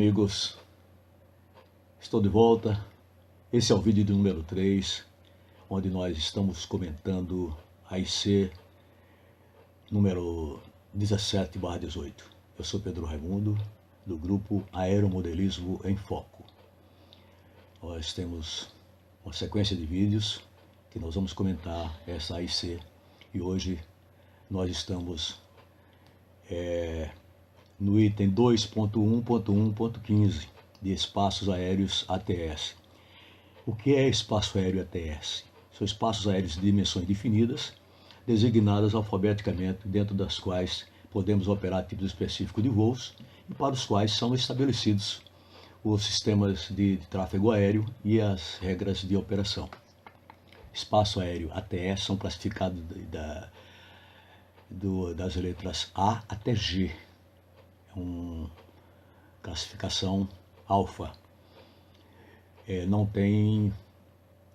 amigos, estou de volta. Esse é o vídeo de número 3, onde nós estamos comentando a IC número 17/18. Eu sou Pedro Raimundo, do grupo Aeromodelismo em Foco. Nós temos uma sequência de vídeos que nós vamos comentar essa AIC e hoje nós estamos no item 2.1.1.15 de espaços aéreos ATS. O que é espaço aéreo ATS? São espaços aéreos de dimensões definidas, designadas alfabeticamente, dentro das quais podemos operar tipos específicos de voos e para os quais são estabelecidos os sistemas de tráfego aéreo e as regras de operação. Espaço aéreo ATS são classificados das letras A até G. É uma classificação alfa. Não tem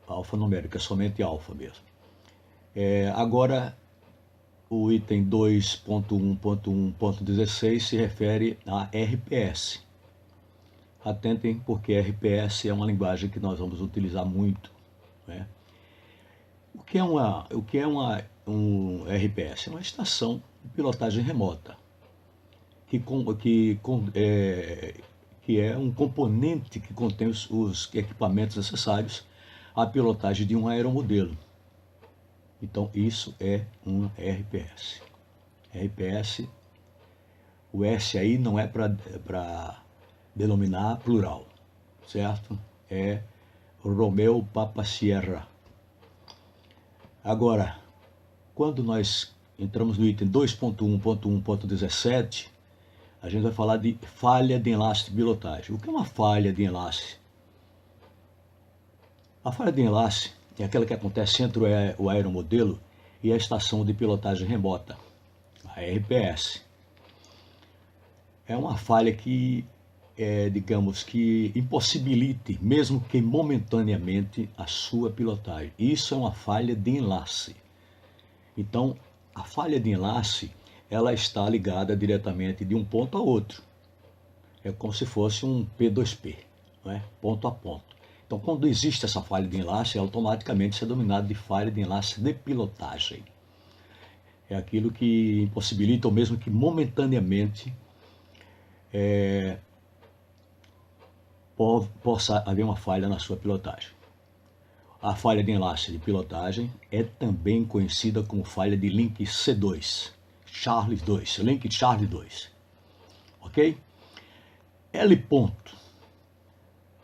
alfanumérica, é somente alfa mesmo. Agora, o item 2.1.1.16 se refere a RPS. Atentem, porque RPS é uma linguagem que nós vamos utilizar muito, né? O que é um RPS? É uma estação de pilotagem remota, que é um componente que contém os equipamentos necessários à pilotagem de um aeromodelo. Então, isso é um RPS. RPS, o S aí não é para denominar plural, certo? É Romeu Papa Sierra. Agora, quando nós entramos no item 2.1.1.17, a gente vai falar de falha de enlace de pilotagem. O que é uma falha de enlace? A falha de enlace é aquela que acontece entre o aeromodelo e a estação de pilotagem remota, a RPS. É uma falha que, digamos que impossibilite, mesmo que momentaneamente, a sua pilotagem. Isso é uma falha de enlace. Então, a falha de enlace, ela está ligada diretamente de um ponto a outro. É como se fosse um P2P, não é? Ponto a ponto. Então, quando existe essa falha de enlace, automaticamente isso é denominado de falha de enlace de pilotagem. É aquilo que impossibilita, ou mesmo que momentaneamente, possa haver uma falha na sua pilotagem. A falha de enlace de pilotagem é também conhecida como falha de link C2, Charlie 2, link Charlie 2, ok? L ponto,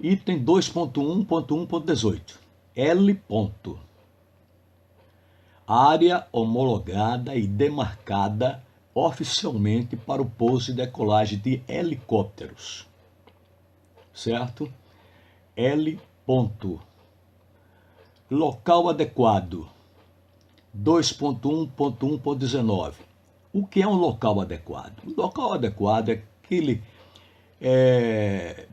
item 2.1.1.18, L ponto, área homologada e demarcada oficialmente para o pouso e decolagem de helicópteros, certo? L ponto, local adequado, 2.1.1.19. O que é um local adequado? O local adequado é aquele,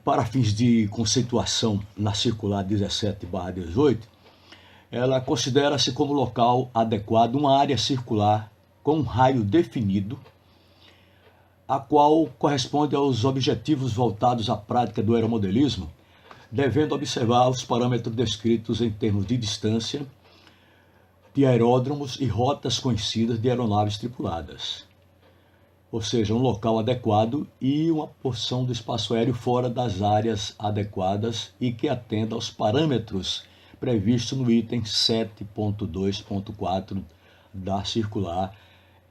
para fins de conceituação na circular 17/18, ela considera-se como local adequado uma área circular com um raio definido, a qual corresponde aos objetivos voltados à prática do aeromodelismo, devendo observar os parâmetros descritos em termos de distância, de aeródromos e rotas conhecidas de aeronaves tripuladas. Ou seja, um local adequado e uma porção do espaço aéreo fora das áreas adequadas e que atenda aos parâmetros previstos no item 7.2.4 da circular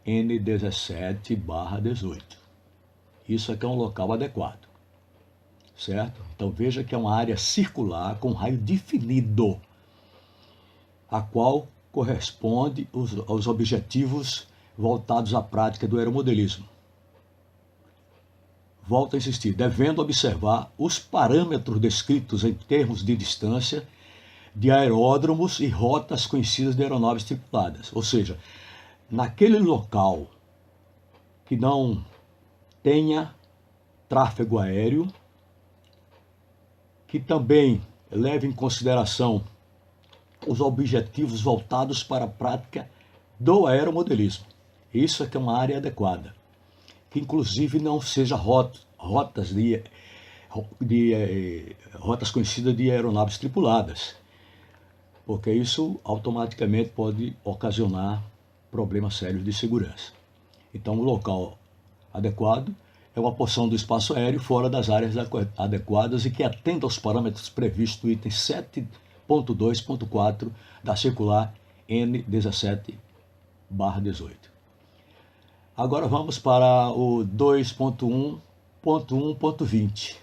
N17/18. Isso aqui é um local adequado, certo? Então veja que é uma área circular com raio definido, a qual corresponde aos objetivos voltados à prática do aeromodelismo. Volto a insistir, devendo observar os parâmetros descritos em termos de distância de aeródromos e rotas conhecidas de aeronaves tripuladas. Ou seja, naquele local que não tenha tráfego aéreo, que também leve em consideração os objetivos voltados para a prática do aeromodelismo. Isso é que é uma área adequada, que inclusive não seja rotas rotas conhecidas de aeronaves tripuladas, porque isso automaticamente pode ocasionar problemas sérios de segurança. Então, o local adequado é uma porção do espaço aéreo fora das áreas adequadas e que atenda aos parâmetros previstos no item 7.2.4 da circular N17/18. Agora vamos para o 2.1.1.20,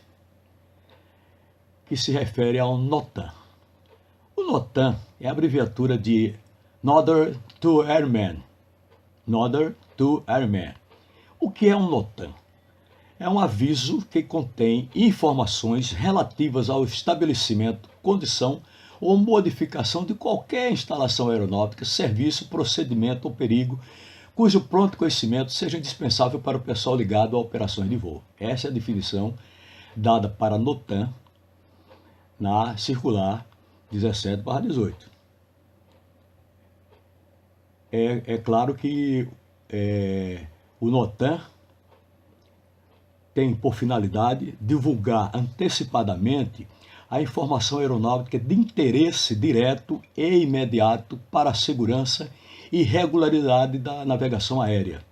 que se refere ao NOTAM. O NOTAM é a abreviatura de Northern to Airmen. Northern to Airmen. O que é um NOTAM? É um aviso que contém informações relativas ao estabelecimento, condição ou modificação de qualquer instalação aeronáutica, serviço, procedimento ou perigo, cujo pronto conhecimento seja indispensável para o pessoal ligado a operações de voo. Essa é a definição dada para NOTAM na circular 17/18. É claro que o NOTAM tem por finalidade divulgar antecipadamente a informação aeronáutica de interesse direto e imediato para a segurança e regularidade da navegação aérea.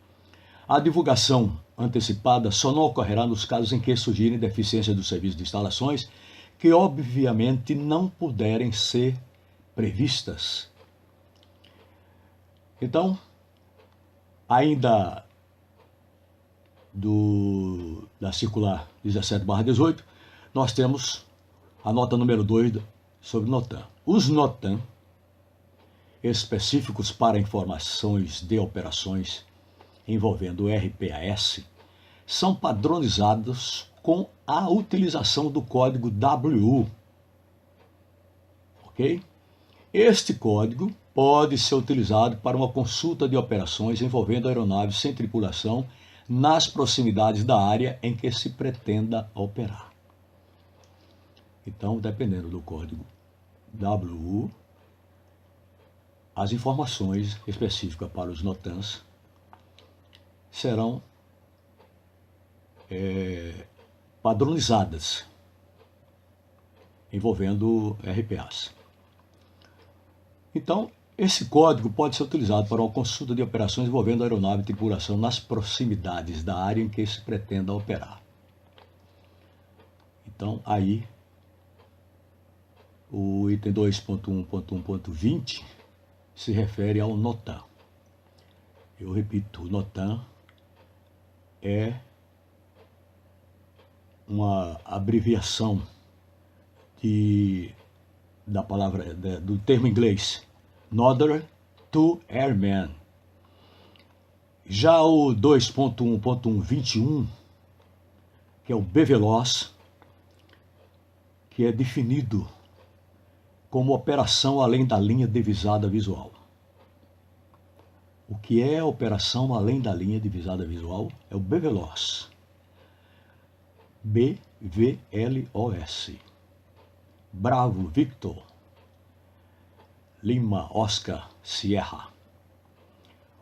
A divulgação antecipada só não ocorrerá nos casos em que surgirem deficiências do serviço de instalações que obviamente não puderem ser previstas. Então, ainda da circular 17/18, nós temos a nota número 2 sobre NOTAM. Os NOTAM, específicos para informações de operações envolvendo o RPAS, são padronizados com a utilização do código WU. Ok? Este código pode ser utilizado para uma consulta de operações envolvendo aeronaves sem tripulação nas proximidades da área em que se pretenda operar. Então, dependendo do código WU, as informações específicas para os NOTAMs serão padronizadas, envolvendo RPAs. Então, esse código pode ser utilizado para uma consulta de operações envolvendo aeronave e tripulação nas proximidades da área em que se pretenda operar. Então, aí, o item 2.1.1.20 se refere ao NOTAM. Eu repito, o NOTAM é uma abreviação da palavra, do termo inglês Northern to Airmen. Já o 2.1.1.21, que é o BVLOS, que é definido como operação além da linha divisada visual. O que é operação além da linha divisada visual? É o BVLOS. BVLOS. Bravo, Victor. Lima, Oscar, Sierra.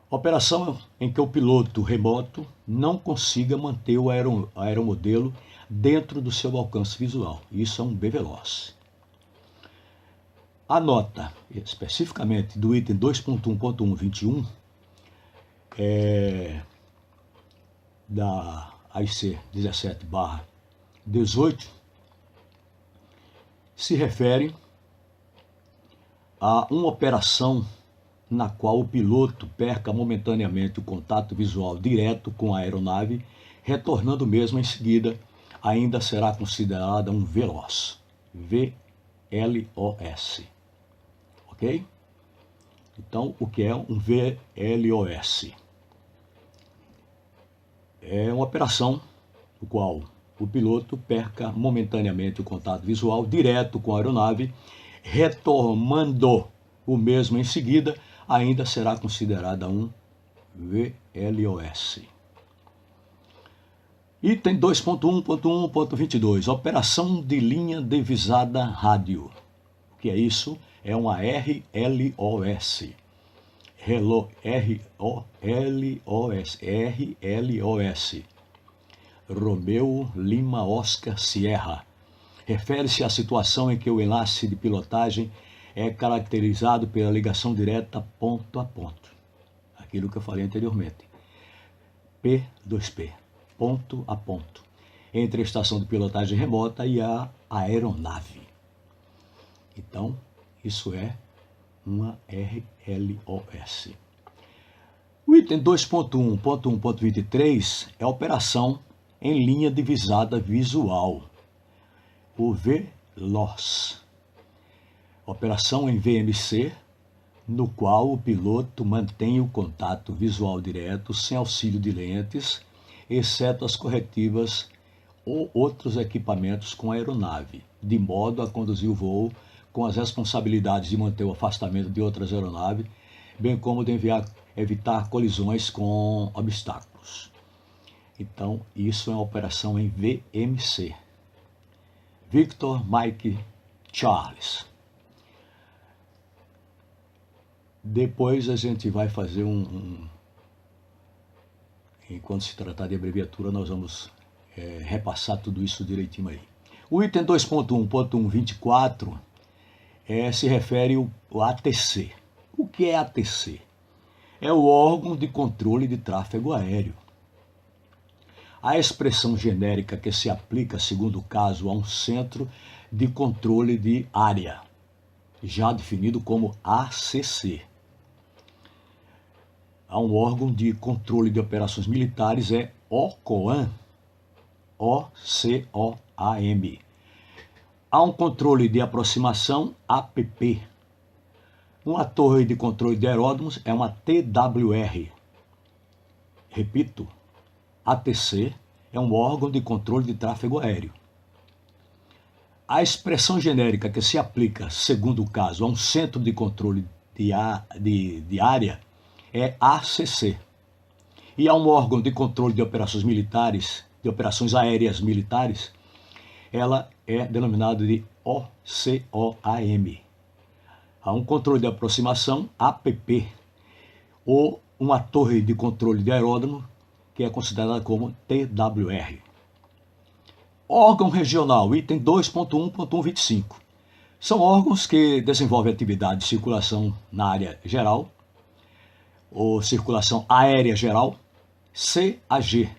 Operação em que o piloto remoto não consiga manter o aeromodelo dentro do seu alcance visual. Isso é um BVLOS. A nota, especificamente do item 2.1.1.21, da AIC 17/18, se refere a uma operação na qual o piloto perca momentaneamente o contato visual direto com a aeronave, retornando mesmo em seguida, ainda será considerada um VLOS. VLOS. Ok? Então, o que é um VLOS? É uma operação no qual o piloto perca momentaneamente o contato visual direto com a aeronave, retomando o mesmo em seguida, ainda será considerada um VLOS. Item 2.1.1.22, operação de linha divisada rádio. O que é isso? É uma RLOS. RLOS. Romeu Lima Oscar Sierra. Refere-se à situação em que o enlace de pilotagem é caracterizado pela ligação direta ponto a ponto. Aquilo que eu falei anteriormente. P2P, ponto a ponto, entre a estação de pilotagem remota e a aeronave. Então, isso é uma RLOS. O item 2.1.1.23 é a operação em linha divisada visual, o VLOS. Operação em VMC, no qual o piloto mantém o contato visual direto sem auxílio de lentes, exceto as corretivas ou outros equipamentos com a aeronave, de modo a conduzir o voo com as responsabilidades de manter o afastamento de outras aeronaves, bem como de evitar colisões com obstáculos. Então, isso é uma operação em VMC. Victor Mike Charles. Depois a gente vai fazer enquanto se tratar de abreviatura, nós vamos repassar tudo isso direitinho aí. O item 2.1.1.24 se refere ao ATC. O que é ATC? É o órgão de controle de tráfego aéreo. A expressão genérica que se aplica, segundo o caso, a um centro de controle de área, já definido como ACC. A um órgão de controle de operações militares é OCOAM, OCOAM. Há um controle de aproximação, APP. Uma torre de controle de aeródromos é uma TWR. Repito, ATC é um órgão de controle de tráfego aéreo. A expressão genérica que se aplica, segundo o caso, a um centro de controle de área é ACC. E a um órgão de controle de operações militares, de operações aéreas militares, ela é denominada de OCOAM. Há um controle de aproximação, APP, ou uma torre de controle de aeródromo, que é considerada como TWR. Órgão regional, item 2.1.125. São órgãos que desenvolvem atividade de circulação na área geral, ou circulação aérea geral, CAG.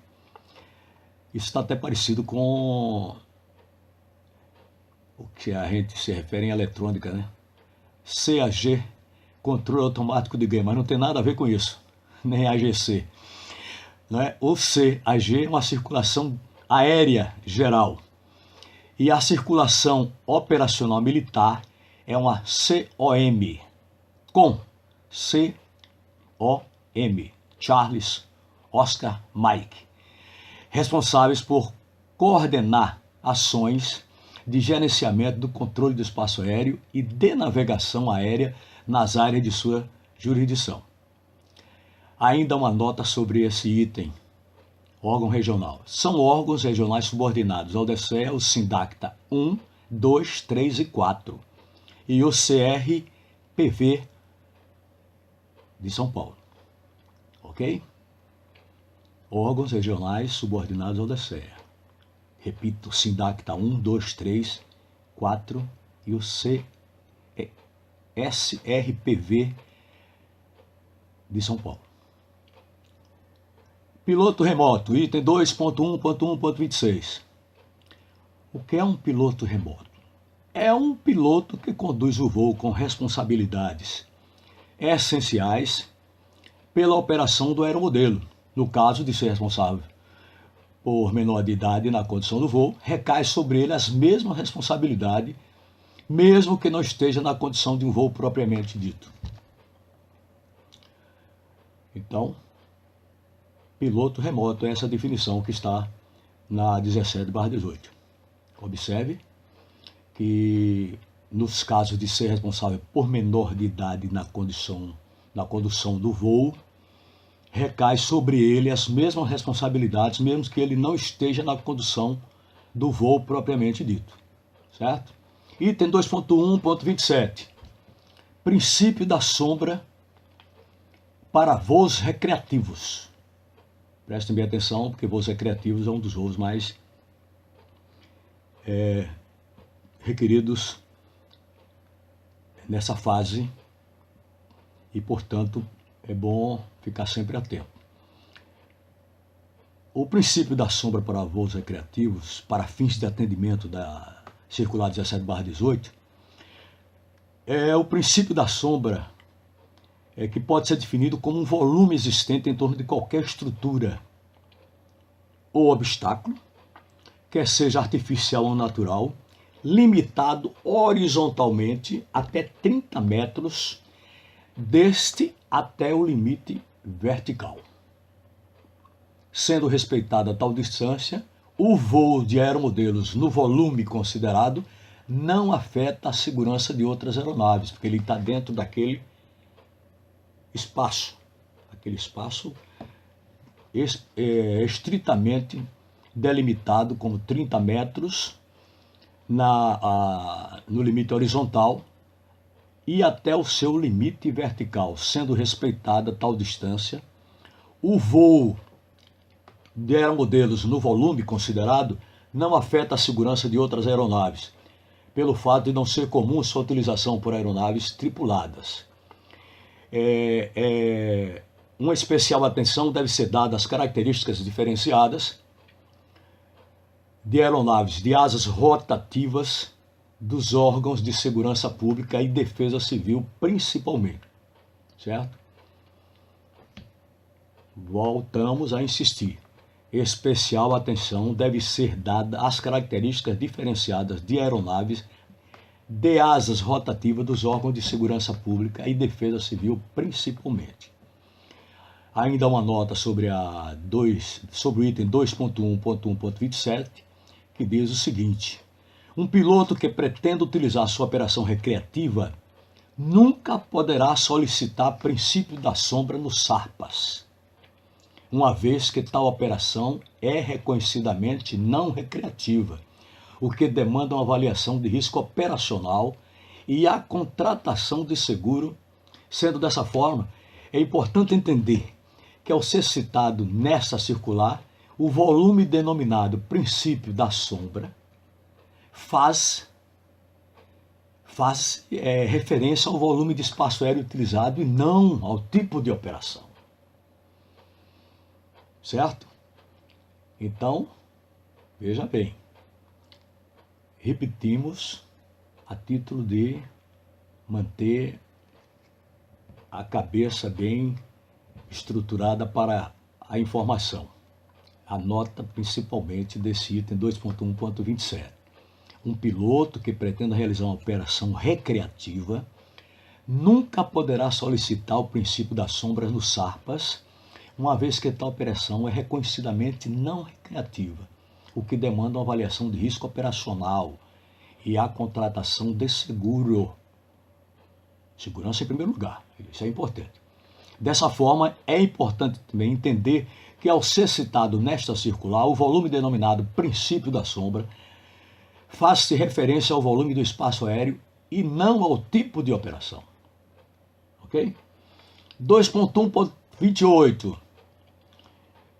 Isso está até parecido com o que a gente se refere em eletrônica, né? CAG, controle automático de ganho, mas não tem nada a ver com isso, nem AGC. Né? O CAG é uma circulação aérea geral. E a circulação operacional militar é uma COM, Charles Oscar Mike, responsáveis por coordenar ações de gerenciamento do controle do espaço aéreo e de navegação aérea nas áreas de sua jurisdição. Ainda uma nota sobre esse item, órgão regional. São órgãos regionais subordinados ao DCE, o SINDACTA 1, 2, 3 e 4 e o CRPV de São Paulo. Ok? Órgãos regionais subordinados ao DCE. Repito, SINDACTA 1, 2, 3, 4 e o SRPV de São Paulo. Piloto remoto, item 2.1.1.26. O que é um piloto remoto? É um piloto que conduz o voo com responsabilidades essenciais pela operação do aeromodelo. No caso de ser responsável por menor de idade na condução do voo, recai sobre ele as mesmas responsabilidades, mesmo que não esteja na condição de um voo propriamente dito. Então, piloto remoto é essa definição que está na 17/18. Observe que nos casos de ser responsável por menor de idade na condução do voo, recai sobre ele as mesmas responsabilidades, mesmo que ele não esteja na condução do voo propriamente dito. Certo? Item 2.1.27. Princípio da sombra para voos recreativos. Prestem bem atenção, porque voos recreativos é um dos voos mais requeridos nessa fase e, portanto, é bom ficar sempre atento. O princípio da sombra para voos recreativos, para fins de atendimento da Circular 17/18, é o princípio da sombra que pode ser definido como um volume existente em torno de qualquer estrutura ou obstáculo, quer seja artificial ou natural, limitado horizontalmente até 30 metros, deste até o limite vertical. Sendo respeitada tal distância, o voo de aeromodelos no volume considerado não afeta a segurança de outras aeronaves, porque ele está dentro daquele espaço. Aquele espaço estritamente delimitado como 30 metros no limite horizontal e até o seu limite vertical. Sendo respeitada tal distância, o voo de aeromodelos no volume considerado não afeta a segurança de outras aeronaves, pelo fato de não ser comum sua utilização por aeronaves tripuladas. Uma especial atenção deve ser dada às características diferenciadas de aeronaves de asas rotativas dos órgãos de segurança pública e defesa civil, principalmente. Certo? Voltamos a insistir. Especial atenção deve ser dada às características diferenciadas de aeronaves de asas rotativas dos órgãos de segurança pública e defesa civil, principalmente. Ainda uma nota sobre o item 2.1.1.27, que diz o seguinte: um piloto que pretenda utilizar sua operação recreativa nunca poderá solicitar princípio da sombra nos SARPAS, uma vez que tal operação é reconhecidamente não recreativa, o que demanda uma avaliação de risco operacional e a contratação de seguro. Sendo dessa forma, é importante entender que, ao ser citado nesta circular, o volume denominado princípio da sombra faz referência ao volume de espaço aéreo utilizado e não ao tipo de operação. Certo? Então, veja bem, repetimos a título de manter a cabeça bem estruturada para a informação. A nota principalmente desse item 2.1.27. Um piloto que pretenda realizar uma operação recreativa nunca poderá solicitar o princípio das sombras nos SARPAS, uma vez que tal operação é reconhecidamente não recreativa, o que demanda uma avaliação de risco operacional e a contratação de seguro. Segurança em primeiro lugar, isso é importante. Dessa forma, é importante também entender que, ao ser citado nesta circular, o volume denominado princípio da sombra faz-se referência ao volume do espaço aéreo e não ao tipo de operação. Ok? 2.1.28.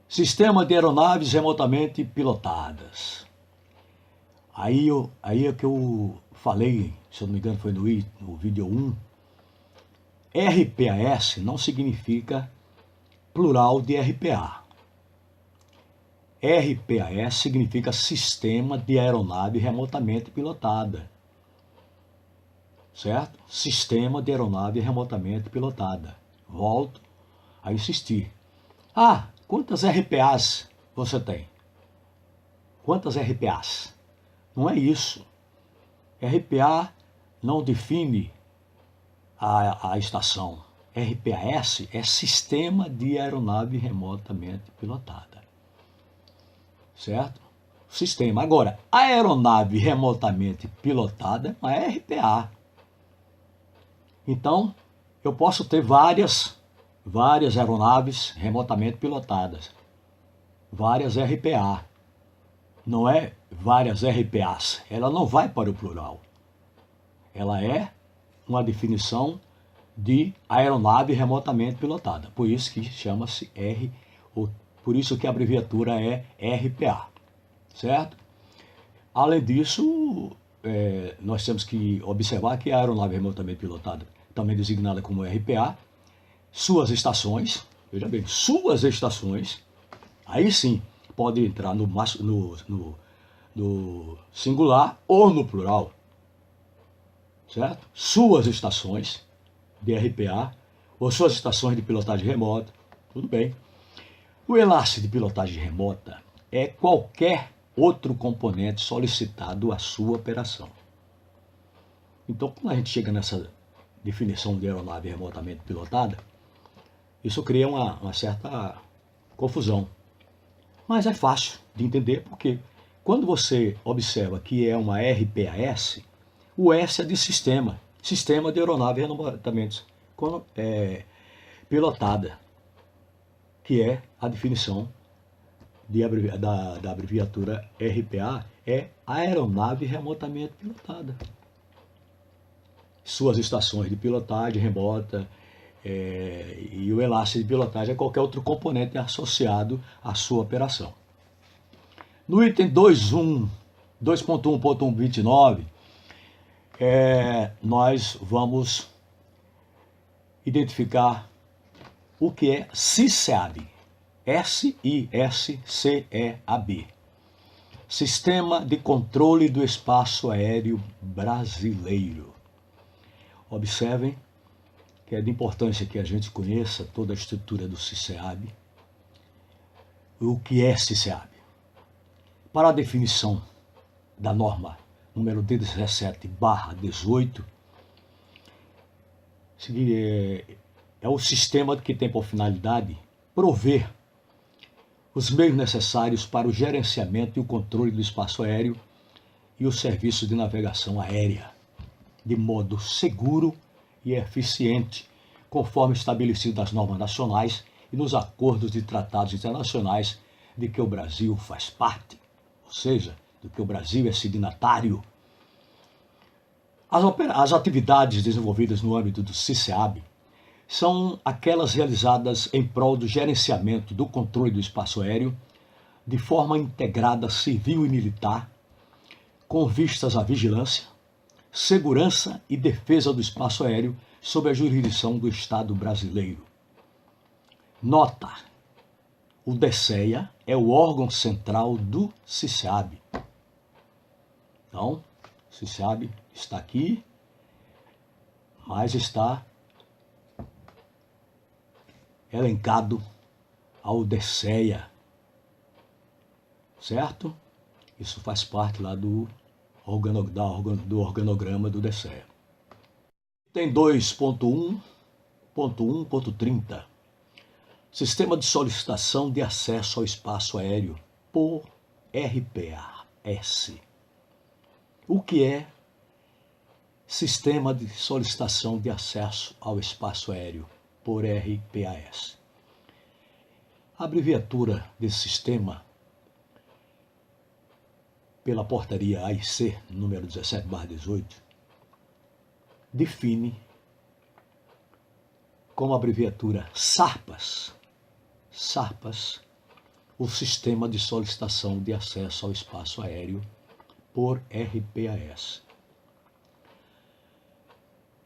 Sistema de aeronaves remotamente pilotadas. Aí é que eu falei, se eu não me engano foi no vídeo 1, RPAS não significa plural de RPA. RPAS significa Sistema de Aeronave Remotamente Pilotada. Certo? Sistema de Aeronave Remotamente Pilotada. Volto a insistir. Quantas RPAs você tem? Quantas RPAs? Não é isso. RPA não define a estação. RPAS é Sistema de Aeronave Remotamente Pilotada. Certo? Sistema. Agora, a aeronave remotamente pilotada é uma RPA. Então, eu posso ter várias aeronaves remotamente pilotadas. Várias RPA. Não é várias RPAs. Ela não vai para o plural. Ela é uma definição de aeronave remotamente pilotada. Por isso que chama-se Por isso que a abreviatura é RPA, certo? Além disso, nós temos que observar que a aeronave remotamente pilotada, também designada como RPA, suas estações, veja bem, suas estações, aí sim pode entrar no singular ou no plural, certo? Suas estações de RPA ou suas estações de pilotagem remota, tudo bem. O enlace de pilotagem remota é qualquer outro componente solicitado à sua operação. Então, quando a gente chega nessa definição de aeronave remotamente pilotada, isso cria uma certa confusão. Mas é fácil de entender porque quando você observa que é uma RPAS, o S é de sistema de aeronave remotamente pilotada, que é a definição da abreviatura RPA, é aeronave remotamente pilotada. Suas estações de pilotagem remota e o enlace de pilotagem é qualquer outro componente associado à sua operação. No item 2.1.1.29, nós vamos identificar o que é SISCEAB. SISCEAB. Sistema de Controle do Espaço Aéreo Brasileiro. Observem que é de importância que a gente conheça toda a estrutura do SISCEAB. O que é SISCEAB? Para a definição da norma número 17/18, é o sistema que tem por finalidade prover os meios necessários para o gerenciamento e o controle do espaço aéreo e o serviço de navegação aérea, de modo seguro e eficiente, conforme estabelecido nas normas nacionais e nos acordos de tratados internacionais de que o Brasil faz parte, ou seja, do que o Brasil é signatário. As atividades desenvolvidas no âmbito do SISCEAB são aquelas realizadas em prol do gerenciamento do controle do espaço aéreo de forma integrada civil e militar, com vistas à vigilância, segurança e defesa do espaço aéreo sob a jurisdição do Estado brasileiro. Nota: o DCEA é o órgão central do SISCEAB. Então, o SISCEAB está aqui, mas está elencado ao DCEA, certo? Isso faz parte lá do organograma do DCEA. Tem 2.1.1.30. Sistema de solicitação de acesso ao espaço aéreo por RPAS. O que é Sistema de Solicitação de Acesso ao Espaço Aéreo por RPAS? A abreviatura desse sistema, pela portaria AIC, número 17/18, define como abreviatura SARPAS, o Sistema de Solicitação de Acesso ao Espaço Aéreo por RPAS.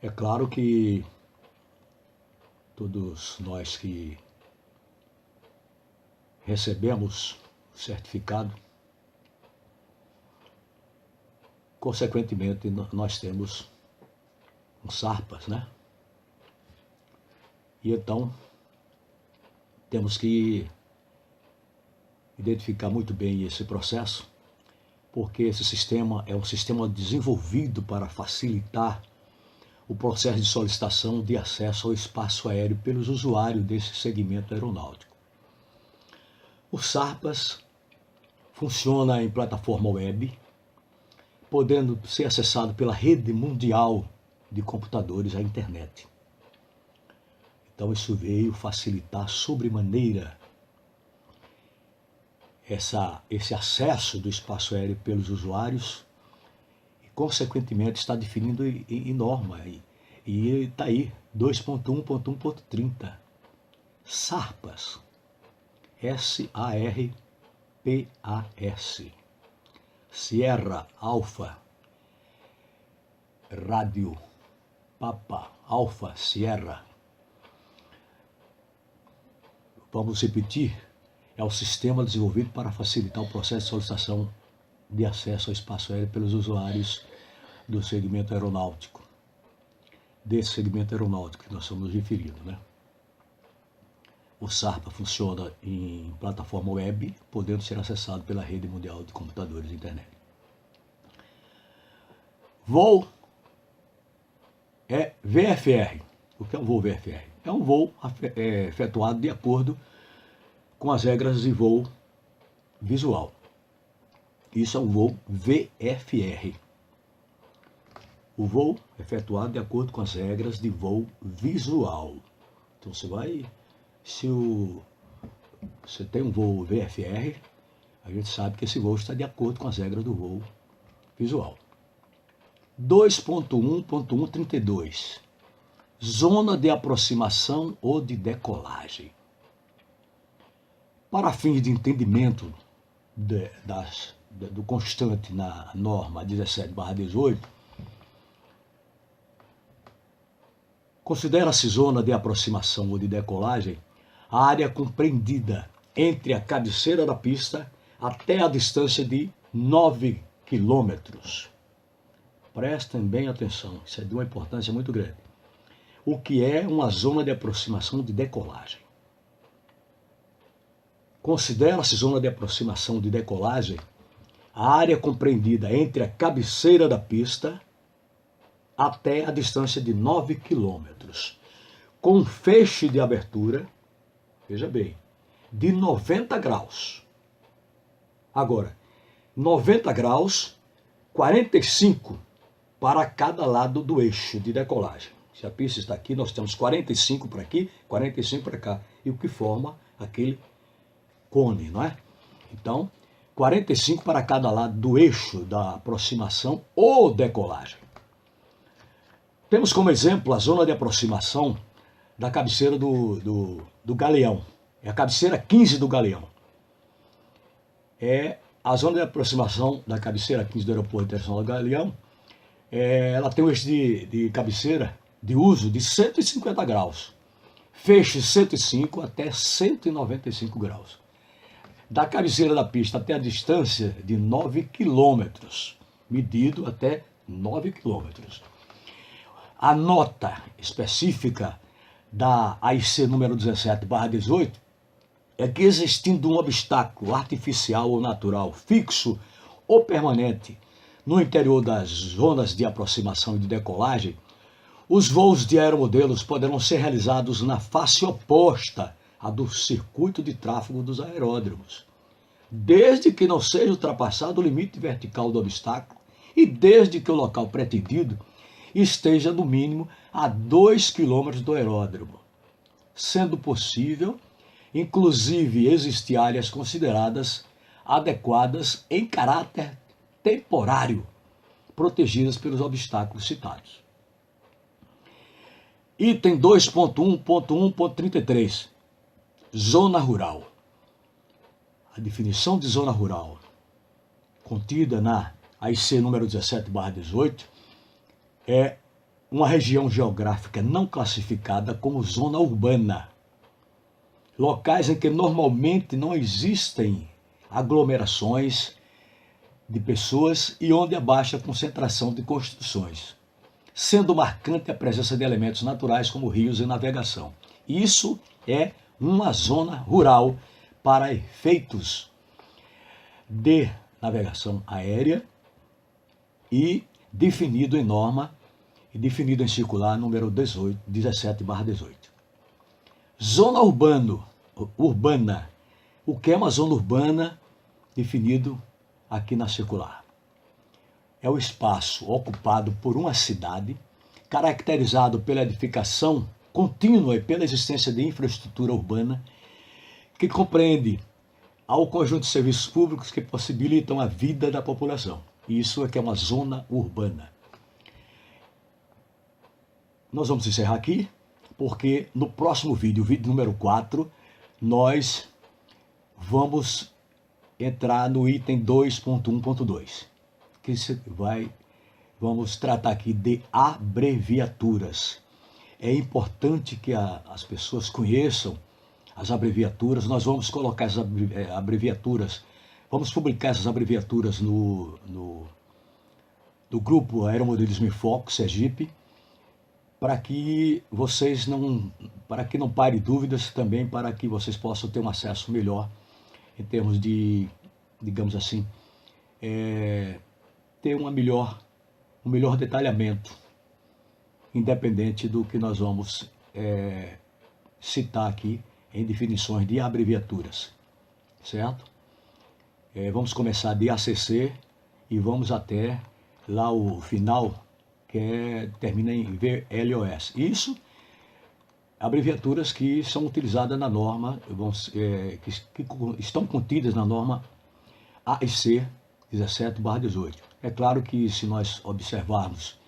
É claro que todos nós que recebemos o certificado, consequentemente nós temos um SARPAS, né? E então temos que identificar muito bem esse processo, porque esse sistema é um sistema desenvolvido para facilitar o processo de solicitação de acesso ao espaço aéreo pelos usuários desse segmento aeronáutico. O SARPAS funciona em plataforma web, podendo ser acessado pela rede mundial de computadores à internet. Então isso veio facilitar sobremaneira esse acesso do espaço aéreo pelos usuários e, consequentemente, está definido em norma. E está aí, 2.1.1.30. SARPAS. S-A-R-P-A-S. Sierra, Alfa, Rádio, Papa, Alfa, Sierra. Vamos repetir. É o sistema desenvolvido para facilitar o processo de solicitação de acesso ao espaço aéreo pelos usuários do segmento aeronáutico. Desse segmento aeronáutico que nós estamos nos referindo, né? O SARPA funciona em plataforma web, podendo ser acessado pela rede mundial de computadores e internet. Voo é VFR. O que é um voo VFR? É um voo efetuado de acordo com as regras de voo visual. Isso é um voo VFR. O voo é efetuado de acordo com as regras de voo visual. Então você tem um voo VFR, a gente sabe que esse voo está de acordo com as regras do voo visual. 2.1.132 Zona de aproximação ou de decolagem. Para fins de entendimento do constante na norma 17/18, considera-se zona de aproximação ou de decolagem a área compreendida entre a cabeceira da pista até a distância de 9 quilômetros. Prestem bem atenção, isso é de uma importância muito grande. O que é uma zona de aproximação de decolagem? Considera-se zona de aproximação de decolagem a área compreendida entre a cabeceira da pista até a distância de 9 quilômetros, com feixe de abertura, veja bem, de 90 graus. Agora, 90 graus, 45 para cada lado do eixo de decolagem. Se a pista está aqui, nós temos 45 para aqui, 45 para cá, e o que forma aquele cone, não é? Então, 45 para cada lado do eixo da aproximação ou decolagem. Temos como exemplo a zona de aproximação da cabeceira do galeão. É a cabeceira 15 do galeão. É a zona de aproximação da cabeceira 15 do Aeroporto Internacional do Galeão. Ela tem um eixo de cabeceira de uso de 150 graus. Feixe 105 até 195 graus. Da cabeceira da pista até a distância de 9 quilômetros, medido até 9 quilômetros. A nota específica da AIC número 17/18 é que, existindo um obstáculo artificial ou natural, fixo ou permanente, no interior das zonas de aproximação e de decolagem, os voos de aeromodelos poderão ser realizados na face oposta a do circuito de tráfego dos aeródromos, desde que não seja ultrapassado o limite vertical do obstáculo e desde que o local pretendido esteja no mínimo a 2 km do aeródromo, sendo possível, inclusive, existir áreas consideradas adequadas em caráter temporário, protegidas pelos obstáculos citados. Item 2.1.1.33 Zona rural. A definição de zona rural, contida na AIC número 17/18, é uma região geográfica não classificada como zona urbana. Locais em que normalmente não existem aglomerações de pessoas e onde há baixa concentração de construções, sendo marcante a presença de elementos naturais como rios e navegação. Isso é uma zona rural para efeitos de navegação aérea e definido em norma e definido em circular número 17/18. Zona urbana. O que é uma zona urbana definido aqui na circular? É o espaço ocupado por uma cidade, caracterizado pela edificação contínua e pela existência de infraestrutura urbana, que compreende ao conjunto de serviços públicos que possibilitam a vida da população. Isso é que é uma zona urbana. Nós vamos encerrar aqui, porque no próximo vídeo, o vídeo número 4, nós vamos entrar no item 2.1.2, que vamos tratar aqui de abreviaturas. É importante que as pessoas conheçam as abreviaturas. Nós vamos colocar as abreviaturas, vamos publicar essas abreviaturas no grupo Aeromodelismo em Foco, Sergipe, para que não pare dúvidas, também para que vocês possam ter um acesso melhor em termos de, digamos assim, ter um melhor detalhamento, independente do que nós vamos citar aqui em definições de abreviaturas, certo? Vamos começar de ACC e vamos até lá o final, que termina em VLOS. Isso, abreviaturas que são utilizadas na norma, que estão contidas na norma AEC 17/18. É claro que se nós observarmos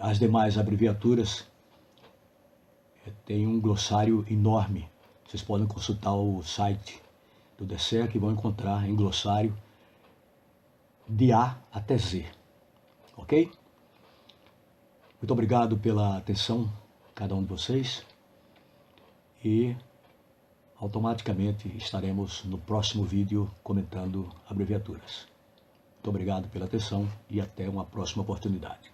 as demais abreviaturas, tem um glossário enorme. Vocês podem consultar o site do DSEC e vão encontrar em glossário de A até Z. Ok? Muito obrigado pela atenção, cada um de vocês. E automaticamente estaremos no próximo vídeo comentando abreviaturas. Muito obrigado pela atenção e até uma próxima oportunidade.